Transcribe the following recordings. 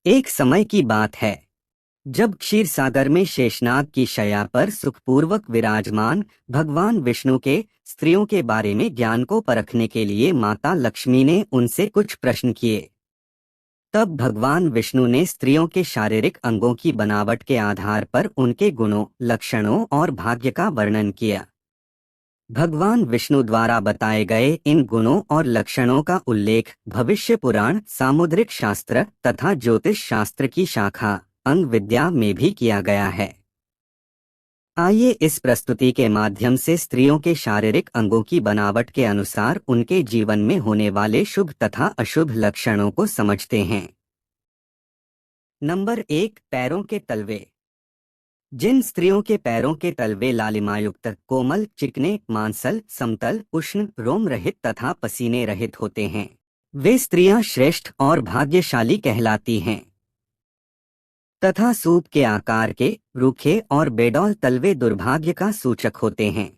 एक समय की बात है जब क्षीर सागर में शेषनाग की शैया पर सुखपूर्वक विराजमान भगवान विष्णु के स्त्रियों के बारे में ज्ञान को परखने के लिए माता लक्ष्मी ने उनसे कुछ प्रश्न किए। तब भगवान विष्णु ने स्त्रियों के शारीरिक अंगों की बनावट के आधार पर उनके गुणों, लक्षणों और भाग्य का वर्णन किया। भगवान विष्णु द्वारा बताए गए इन गुणों और लक्षणों का उल्लेख भविष्य पुराण, सामुद्रिक शास्त्र तथा ज्योतिष शास्त्र की शाखा अंग विद्या में भी किया गया है। आइए इस प्रस्तुति के माध्यम से स्त्रियों के शारीरिक अंगों की बनावट के अनुसार उनके जीवन में होने वाले शुभ तथा अशुभ लक्षणों को समझते हैं। नंबर 1, पैरों के तलवे। जिन स्त्रियों के पैरों के तलवे लालिमायुक्त, कोमल, चिकने, मांसल, समतल, उष्ण, रोम रहित तथा पसीने रहित होते हैं, वे स्त्रियां श्रेष्ठ और भाग्यशाली कहलाती हैं। तथा सूप के आकार के, रूखे और बेडौल तलवे दुर्भाग्य का सूचक होते हैं।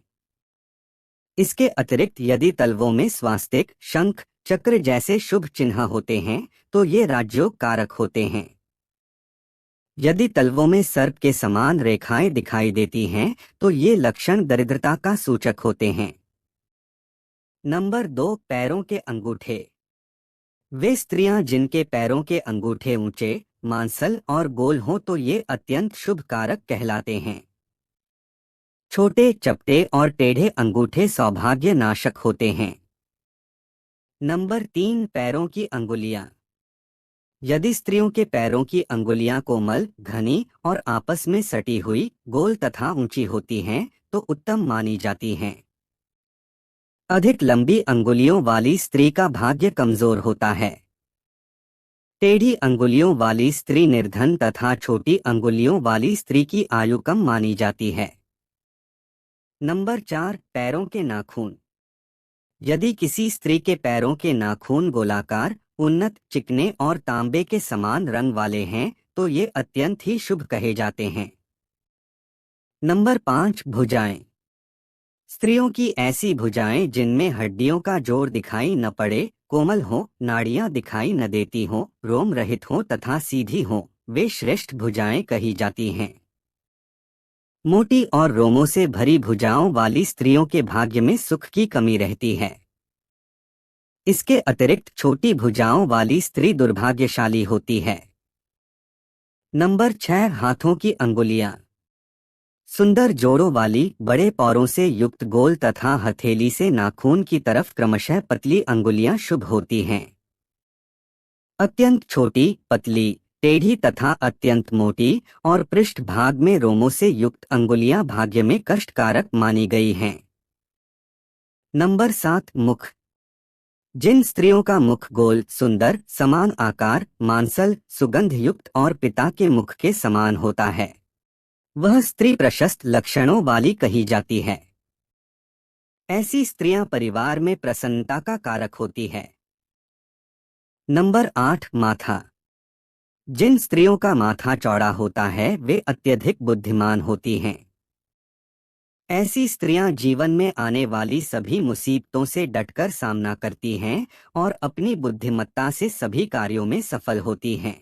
इसके अतिरिक्त यदि तलवों में स्वास्तिक, शंख, चक्र जैसे शुभ चिन्ह होते हैं तो ये राजयोग कारक होते हैं। यदि तलवों में सर्प के समान रेखाएं दिखाई देती हैं तो ये लक्षण दरिद्रता का सूचक होते हैं। नंबर 2, पैरों के अंगूठे। वे स्त्रियां जिनके पैरों के अंगूठे ऊंचे, मांसल और गोल हों तो ये अत्यंत शुभ कारक कहलाते हैं। छोटे, चपटे और टेढ़े अंगूठे सौभाग्य नाशक होते हैं। नंबर 3, पैरों की अंगुलियां। यदि स्त्रियों के पैरों की अंगुलियां कोमल, घनी और आपस में सटी हुई, गोल तथा ऊंची होती हैं तो उत्तम मानी जाती हैं। अधिक लंबी अंगुलियों वाली स्त्री का भाग्य कमजोर होता है। टेढ़ी अंगुलियों वाली स्त्री निर्धन तथा छोटी अंगुलियों वाली स्त्री की आयु कम मानी जाती है। नंबर 4, पैरों के नाखून। यदि किसी स्त्री के पैरों के नाखून गोलाकार, उन्नत, चिकने और तांबे के समान रंग वाले हैं तो ये अत्यंत ही शुभ कहे जाते हैं। नंबर 5, भुजाएं। स्त्रियों की ऐसी भुजाएं जिनमें हड्डियों का जोड़ दिखाई न पड़े, कोमल हो, नाड़ियां दिखाई न देती हों, रोम रहित हों तथा सीधी हों, वे श्रेष्ठ भुजाएं कही जाती हैं। मोटी और रोमों से भरी भुजाओं वाली स्त्रियों के भाग्य में सुख की कमी रहती है। इसके अतिरिक्त छोटी भुजाओं वाली स्त्री दुर्भाग्यशाली होती है। नंबर 6, हाथों की अंगुलियां। सुंदर जोड़ों वाली, बड़े पौरों से युक्त गोल तथा हथेली से नाखून की तरफ क्रमशः पतली अंगुलियां शुभ होती हैं। अत्यंत छोटी, पतली, टेढ़ी तथा अत्यंत मोटी और पृष्ठ भाग में रोमों से युक्त अंगुलियां भाग्य में कष्टकारक मानी गई हैं। नंबर 7, मुख। जिन स्त्रियों का मुख गोल, सुंदर, समान आकार, मांसल, सुगंध युक्त और पिता के मुख के समान होता है, वह स्त्री प्रशस्त लक्षणों वाली कही जाती है। ऐसी स्त्रियां परिवार में प्रसन्नता का कारक होती है। नंबर 8, माथा। जिन स्त्रियों का माथा चौड़ा होता है वे अत्यधिक बुद्धिमान होती हैं। ऐसी स्त्रियां जीवन में आने वाली सभी मुसीबतों से डटकर सामना करती हैं और अपनी बुद्धिमत्ता से सभी कार्यों में सफल होती हैं।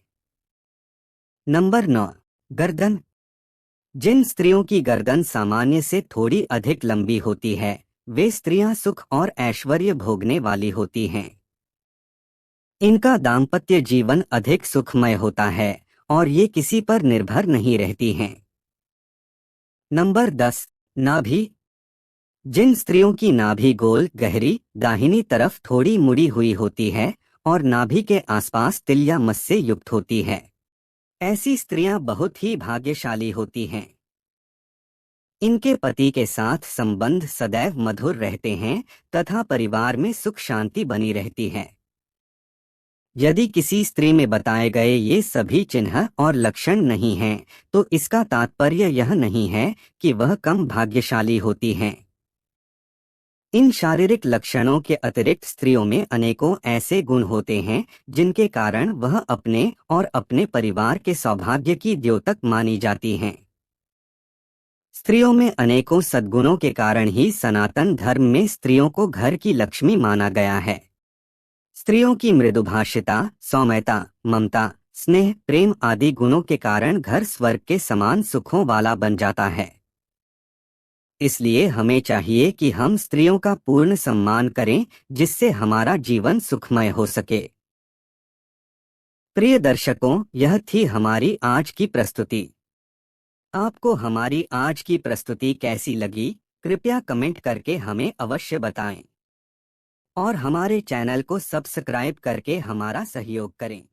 नंबर 9, गर्दन। जिन स्त्रियों की गर्दन सामान्य से थोड़ी अधिक लंबी होती है वे स्त्रियां सुख और ऐश्वर्य भोगने वाली होती हैं। इनका दाम्पत्य जीवन अधिक सुखमय होता है और ये किसी पर निर्भर नहीं रहती हैं। नंबर 10, नाभि। जिन स्त्रियों की नाभि गोल, गहरी, दाहिनी तरफ थोड़ी मुड़ी हुई होती है और नाभि के आसपास तिल या मस से युक्त होती है, ऐसी स्त्रियां बहुत ही भाग्यशाली होती हैं। इनके पति के साथ संबंध सदैव मधुर रहते हैं तथा परिवार में सुख शांति बनी रहती है। यदि किसी स्त्री में बताए गए ये सभी चिन्ह और लक्षण नहीं हैं तो इसका तात्पर्य यह नहीं है कि वह कम भाग्यशाली होती हैं। इन शारीरिक लक्षणों के अतिरिक्त स्त्रियों में अनेकों ऐसे गुण होते हैं जिनके कारण वह अपने और अपने परिवार के सौभाग्य की द्योतक मानी जाती हैं। स्त्रियों में अनेकों सद्गुणों के कारण ही सनातन धर्म में स्त्रियों को घर की लक्ष्मी माना गया है। स्त्रियों की मृदुभाषिता, सौम्यता, ममता, स्नेह, प्रेम आदि गुणों के कारण घर स्वर्ग के समान सुखों वाला बन जाता है। इसलिए हमें चाहिए कि हम स्त्रियों का पूर्ण सम्मान करें, जिससे हमारा जीवन सुखमय हो सके। प्रिय दर्शकों, यह थी हमारी आज की प्रस्तुति। आपको हमारी आज की प्रस्तुति कैसी लगी? कृपया कमेंट करके हमें अवश्य बताएं और हमारे चैनल को सब्सक्राइब करके हमारा सहयोग करें।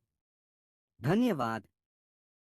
धन्यवाद।